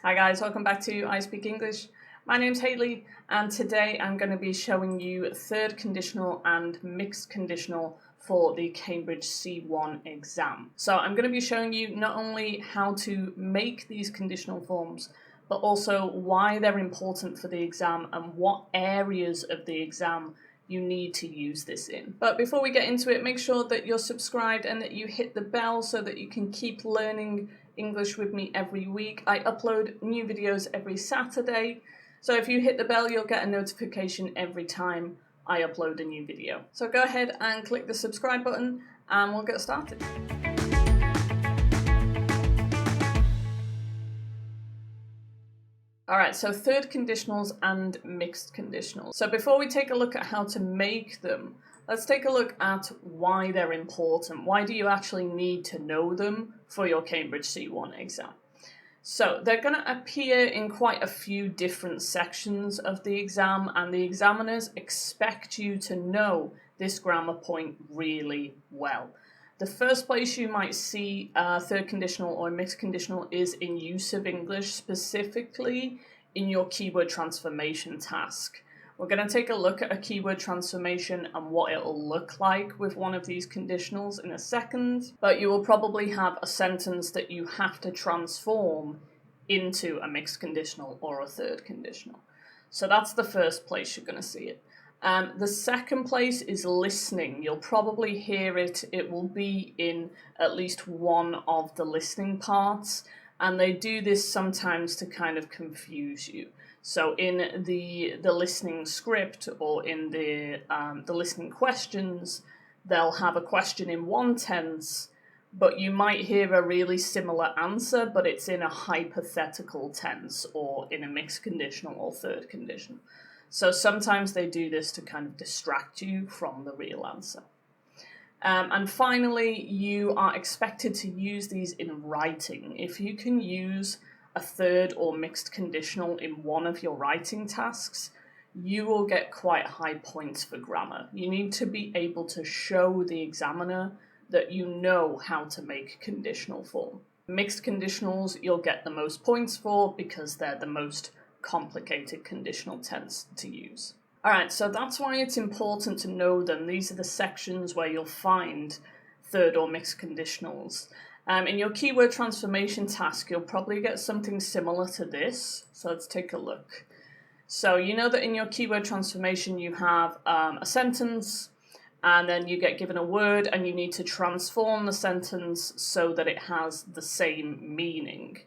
Hi guys, welcome back to I Speak English. My name's Hayley and today I'm going to be showing you third conditional and mixed conditional for the Cambridge C1 exam. So I'm going to be showing you not only how to make these conditional forms, but also why they're important for the exam and what areas of the exam you need to use this in. But before we get into it, make sure that you're subscribed and that you hit the bell so that you can keep learning English with me every week. I upload new videos every Saturday, so if you hit the bell, you'll get a notification every time I upload a new video. So go ahead and click the subscribe button and we'll get started. Alright, so third conditionals and mixed conditionals. So before we take a look at how to make them, let's take a look at why they're important. Why do you actually need to know them for your Cambridge C1 exam? So they're going to appear in quite a few different sections of the exam, and the examiners expect you to know this grammar point really well. The first place you might see third conditional or mixed conditional is in use of English, specifically in your keyword transformation task. We're going to take a look at a keyword transformation and what it'll look like with one of these conditionals in a second, but you will probably have a sentence that you have to transform into a mixed conditional or a third conditional. So that's the first place you're going to see it. The second place is listening. You'll probably hear it. It will be in at least one of the listening parts, and they do this sometimes to kind of confuse you. So in the listening script or in the listening questions, they'll have a question in one tense, but you might hear a really similar answer, but it's in a hypothetical tense or in a mixed conditional or third conditional. So sometimes they do this to kind of distract you from the real answer. And finally, you are expected to use these in writing. If you can use a third or mixed conditional in one of your writing tasks, you will get quite high points for grammar. You need to be able to show the examiner that you know how to make conditional form. Mixed conditionals you'll get the most points for because they're the most complicated conditional tense to use. Alright, so that's why it's important to know them. These are the sections where you'll find third or mixed conditionals. In your keyword transformation task, you'll probably get something similar to this. So let's take a look. So you know that in your keyword transformation you have a sentence, and then you get given a word and you need to transform the sentence so that it has the same meaning.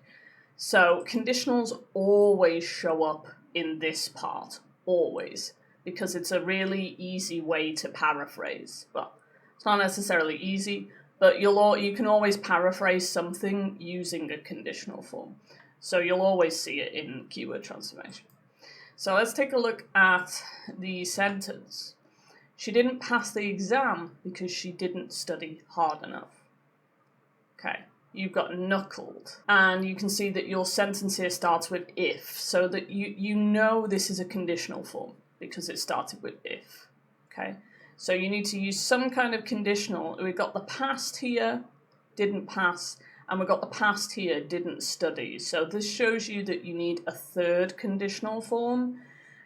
So conditionals always show up in this part, always, because it's a really easy way to paraphrase. Well, it's not necessarily easy, but you can always paraphrase something using a conditional form. So you'll always see it in keyword transformation. So let's take a look at the sentence. She didn't pass the exam because she didn't study hard enough. Okay. You've got knuckled, and you can see that your sentence here starts with if, so that you know this is a conditional form because it started with if. Okay, so you need to use some kind of conditional. We've got the past here, didn't pass, and we've got the past here, didn't study. So this shows you that you need a third conditional form.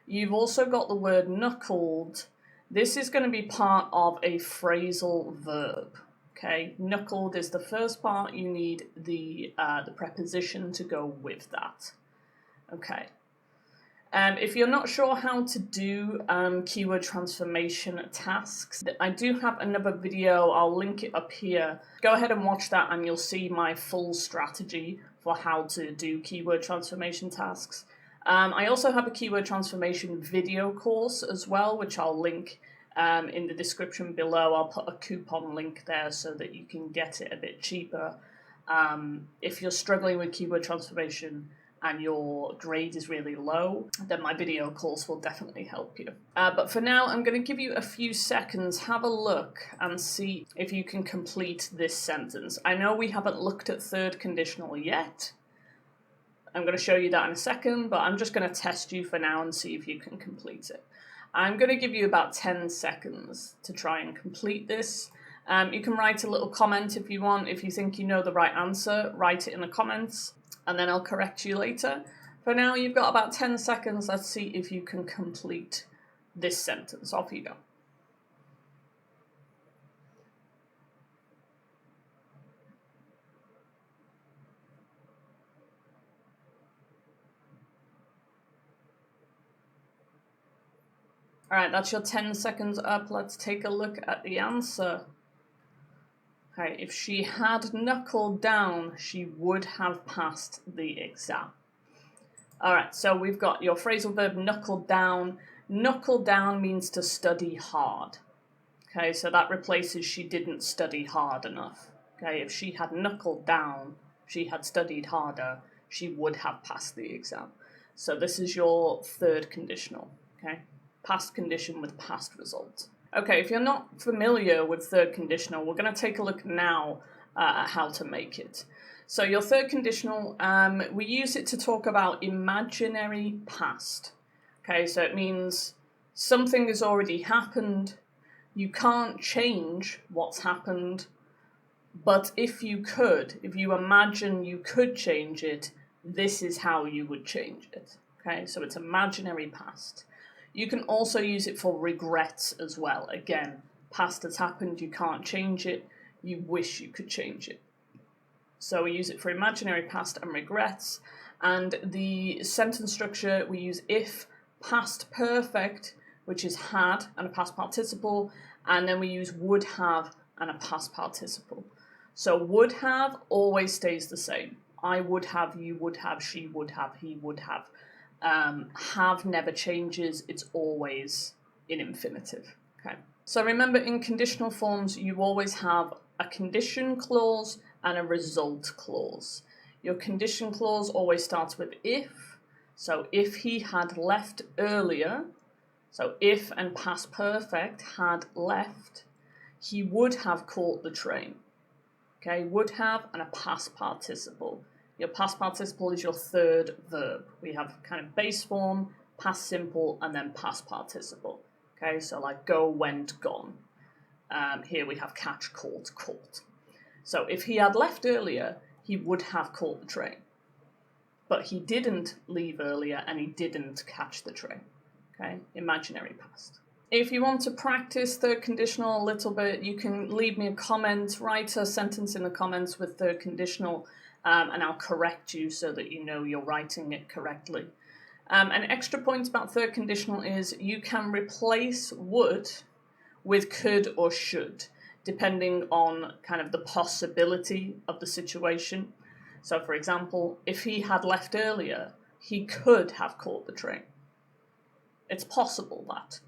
You've also got the word knuckled. This is going to be part of a phrasal verb. Okay, knuckled is the first part. You need the preposition to go with that. Okay. If you're not sure how to do keyword transformation tasks, I do have another video. I'll link it up here. Go ahead and watch that and you'll see my full strategy for how to do keyword transformation tasks. I also have a keyword transformation video course as well, which I'll link in the description below. I'll put a coupon link there so that you can get it a bit cheaper. If you're struggling with keyword transformation and your grade is really low, then my video course will definitely help you. But for now, I'm going to give you a few seconds. Have a look and see if you can complete this sentence. I know we haven't looked at third conditional yet. I'm going to show you that in a second, but I'm just going to test you for now and see if you can complete it. I'm going to give you about 10 seconds to try and complete this. You can write a little comment if you want. If you think you know the right answer, write it in the comments. and then I'll correct you later. For now, you've got about 10 seconds. Let's see if you can complete this sentence. Off you go. All right, that's your 10 seconds up. Let's take a look at the answer. Okay, if she had knuckled down, she would have passed the exam. All right, so we've got your phrasal verb knuckle down. Knuckle down means to study hard. Okay, so that replaces she didn't study hard enough. Okay, if she had knuckled down, she had studied harder, she would have passed the exam. So this is your third conditional. Okay, past condition with past result. Okay, if you're not familiar with third conditional, we're going to take a look now at how to make it. So your third conditional, we use it to talk about imaginary past. Okay, so it means something has already happened, you can't change what's happened, but if you imagine you could change it, this is how you would change it. Okay, so it's imaginary past. You can also use it for regrets as well. Again, past has happened, you can't change it, you wish you could change it. So we use it for imaginary past and regrets. And the sentence structure, we use if, past perfect, which is had and a past participle, and then we use would have and a past participle. So would have always stays the same. I would have, you would have, she would have, he would have. Have never changes, it's always in infinitive. Okay. So remember, in conditional forms, you always have a condition clause and a result clause. Your condition clause always starts with if. So if he had left earlier, so if and past perfect had left, he would have caught the train. Okay, would have and a past participle. Your past participle is your third verb. We have kind of base form, past simple, and then past participle. Okay, so like go, went, gone. Here we have catch, caught, caught. So if he had left earlier, he would have caught the train. But he didn't leave earlier and he didn't catch the train. Okay, imaginary past. If you want to practice third conditional a little bit, you can leave me a comment, write a sentence in the comments with third conditional, and I'll correct you so that you know you're writing it correctly. An extra point about third conditional is you can replace would with could or should, depending on kind of the possibility of the situation. So for example, if he had left earlier, he could have caught the train. It's possible that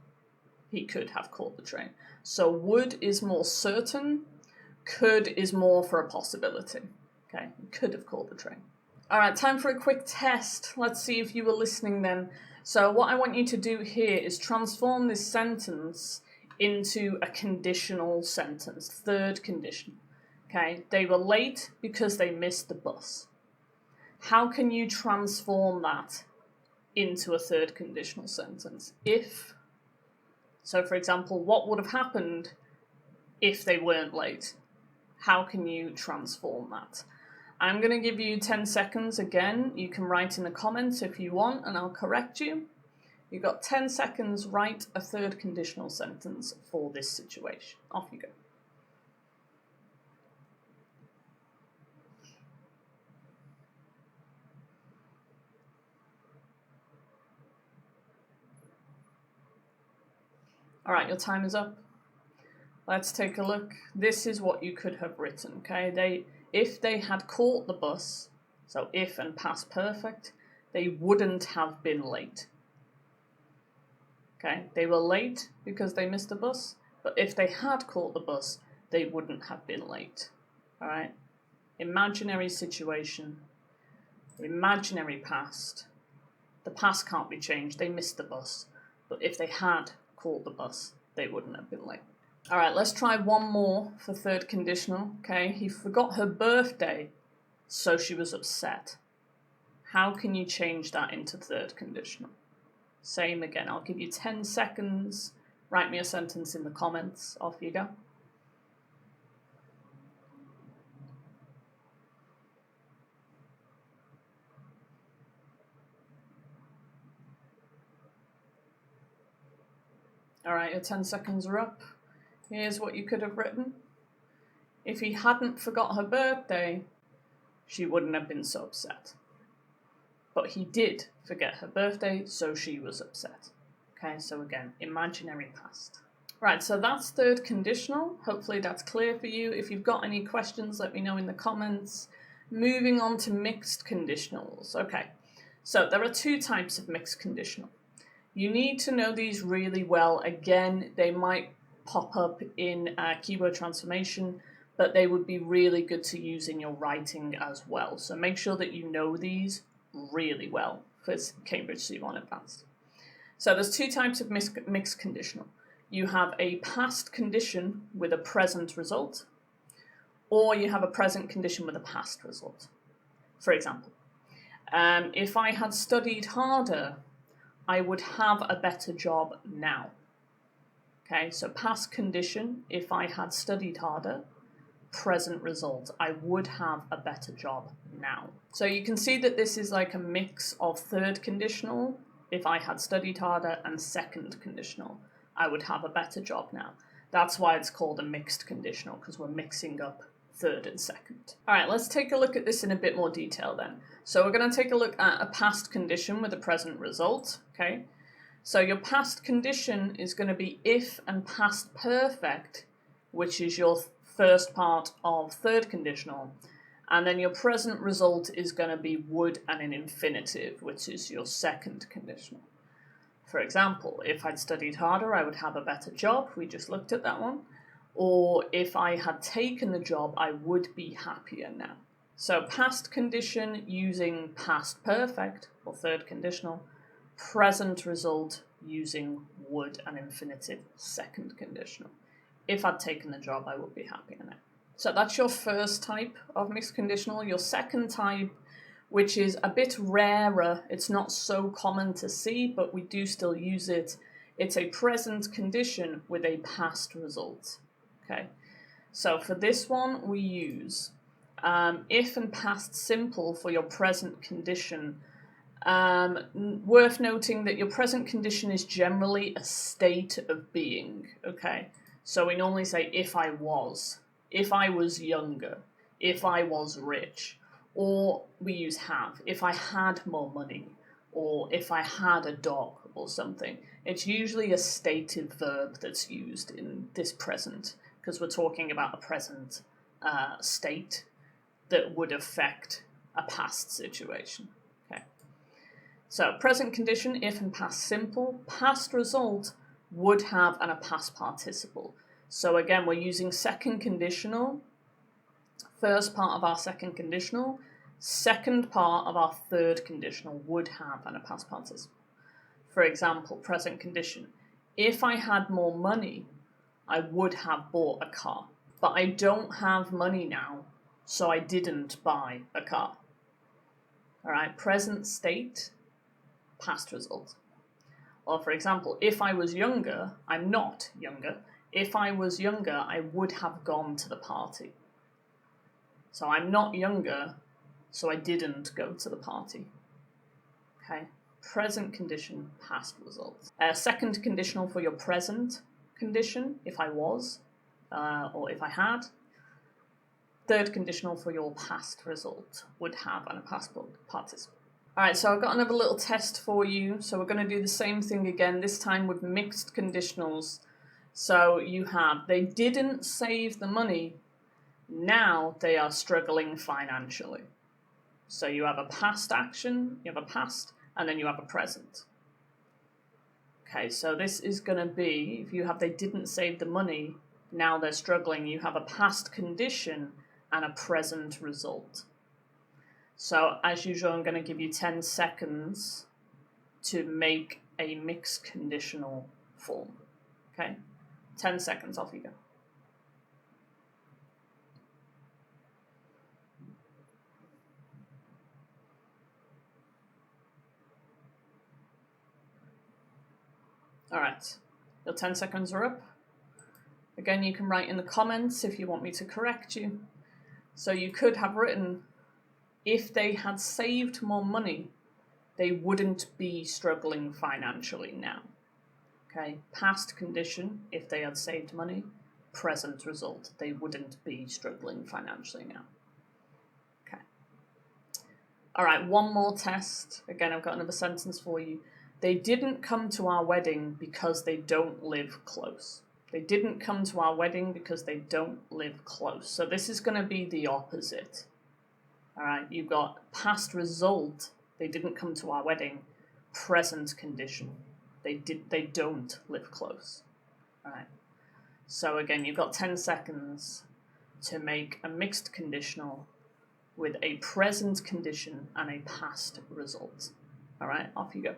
he could have caught the train. So would is more certain, could is more for a possibility. Okay, he could have caught the train. All right, time for a quick test. Let's see if you were listening then. So what I want you to do here is transform this sentence into a conditional sentence, third condition. Okay, they were late because they missed the bus. How can you transform that into a third conditional sentence? If, so for example, what would have happened if they weren't late? How can you transform that? I'm going to give you 10 seconds again. You can write in the comments if you want, and I'll correct you. You've got 10 seconds, write a third conditional sentence for this situation. Off you go. All right, your time is up. Let's take a look. This is what you could have written, okay? If they had caught the bus, so if and past perfect, they wouldn't have been late. Okay, they were late because they missed the bus, but if they had caught the bus, they wouldn't have been late. All right, imaginary situation, imaginary past. The past can't be changed, they missed the bus, but if they had caught the bus, they wouldn't have been late. All right, let's try one more for third conditional. Okay, he forgot her birthday, so she was upset. How can you change that into third conditional? Same again, I'll give you 10 seconds. Write me a sentence in the comments. Off you go. All right, your 10 seconds are up. Here's what you could have written. If he hadn't forgot her birthday, she wouldn't have been so upset. But he did forget her birthday, so she was upset. Okay, so again, imaginary past. Right, so that's third conditional. Hopefully that's clear for you. If you've got any questions, let me know in the comments. Moving on to mixed conditionals. Okay, so there are two types of mixed conditional. You need to know these really well. Again, they might pop up in keyword transformation, but they would be really good to use in your writing as well. So make sure that you know these really well for Cambridge C1 Advanced. So there's two types of mixed conditional. You have a past condition with a present result, or you have a present condition with a past result. For example, if I had studied harder, I would have a better job now. Okay, so past condition, if I had studied harder, present result, I would have a better job now. So you can see that this is like a mix of third conditional, if I had studied harder, and second conditional, I would have a better job now. That's why it's called a mixed conditional, because we're mixing up third and second. All right, let's take a look at this in a bit more detail then. So we're going to take a look at a past condition with a present result, okay? So your past condition is going to be if and past perfect, which is your first part of third conditional, and then your present result is going to be would and an infinitive, which is your second conditional. For example, if I'd studied harder, I would have a better job. We just looked at that one. Or if I had taken the job, I would be happier now. So past condition using past perfect or third conditional, present result using would and infinitive second conditional. If I'd taken the job, I would be happier now. So that's your first type of mixed conditional. Your second type, which is a bit rarer, it's not so common to see, but we do still use it. It's a present condition with a past result. Okay, so for this one, we use if and past simple for your present condition. Worth noting that your present condition is generally a state of being, okay? So we normally say if I was younger, if I was rich, or we use have, if I had more money, or if I had a dog or something. It's usually a stative verb that's used in this present, because we're talking about a present state that would affect a past situation. Okay. So present condition, if and past simple. Past result, would have and a past participle. So again, we're using second conditional, first part of our second conditional, second part of our third conditional, would have and a past participle. For example, present condition, if I had more money, I would have bought a car. But I don't have money now, so I didn't buy a car. All right, present state, past result. Or for example, if I was younger, I'm not younger. If I was younger, I would have gone to the party. So I'm not younger, so I didn't go to the party. Okay, present condition, past result. Second conditional for your present condition, if I was, or if I had. Third conditional for your past result, would have and a past participle. All right, so I've got another little test for you. So we're going to do the same thing again, this time with mixed conditionals. So you have, they didn't save the money, now they are struggling financially. So you have a past action, you have a past, and then you have a present. Okay, so this is going to be, if you have they didn't save the money, now they're struggling, you have a past condition and a present result. So as usual, I'm going to give you 10 seconds to make a mixed conditional form. Okay, 10 seconds, off you go. All right, your 10 seconds are up. Again, you can write in the comments if you want me to correct you. So you could have written, if they had saved more money, they wouldn't be struggling financially now. Okay, past condition, if they had saved money. Present result, they wouldn't be struggling financially now. Okay. All right, one more test. Again, I've got another sentence for you. They didn't come to our wedding because they don't live close. They didn't come to our wedding because they don't live close. So this is going to be the opposite. All right, you've got past result. They didn't come to our wedding. Present condition. They don't live close. All right. So again, you've got 10 seconds to make a mixed conditional with a present condition and a past result. All right, off you go.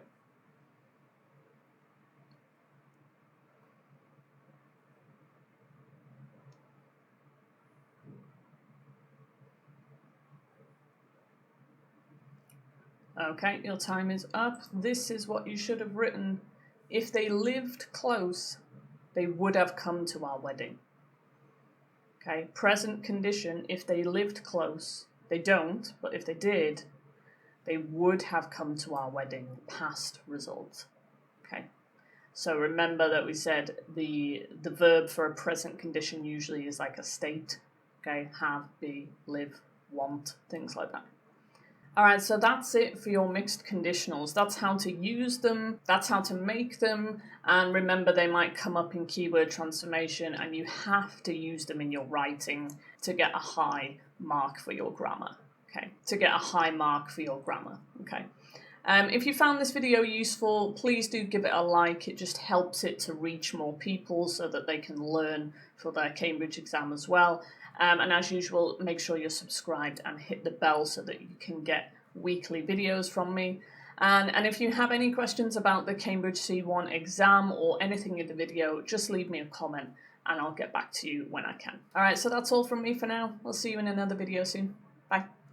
Okay, your time is up. This is what you should have written. If they lived close, they would have come to our wedding. Okay, present condition, if they lived close. They don't, but if they did, they would have come to our wedding. Past result. Okay, so remember that we said the verb for a present condition usually is like a state. Okay, have, be, live, want, things like that. All right, so that's it for your mixed conditionals. That's how to use them, that's how to make them, and remember they might come up in keyword transformation and you have to use them in your writing to get a high mark for your grammar, okay? To get a high mark for your grammar, okay? If you found this video useful, please do give it a like. It just helps it to reach more people so that they can learn for their Cambridge exam as well. And as usual, make sure you're subscribed and hit the bell so that you can get weekly videos from me. And if you have any questions about the Cambridge C1 exam or anything in the video, just leave me a comment and I'll get back to you when I can. All right, so that's all from me for now. I'll see you in another video soon. Bye.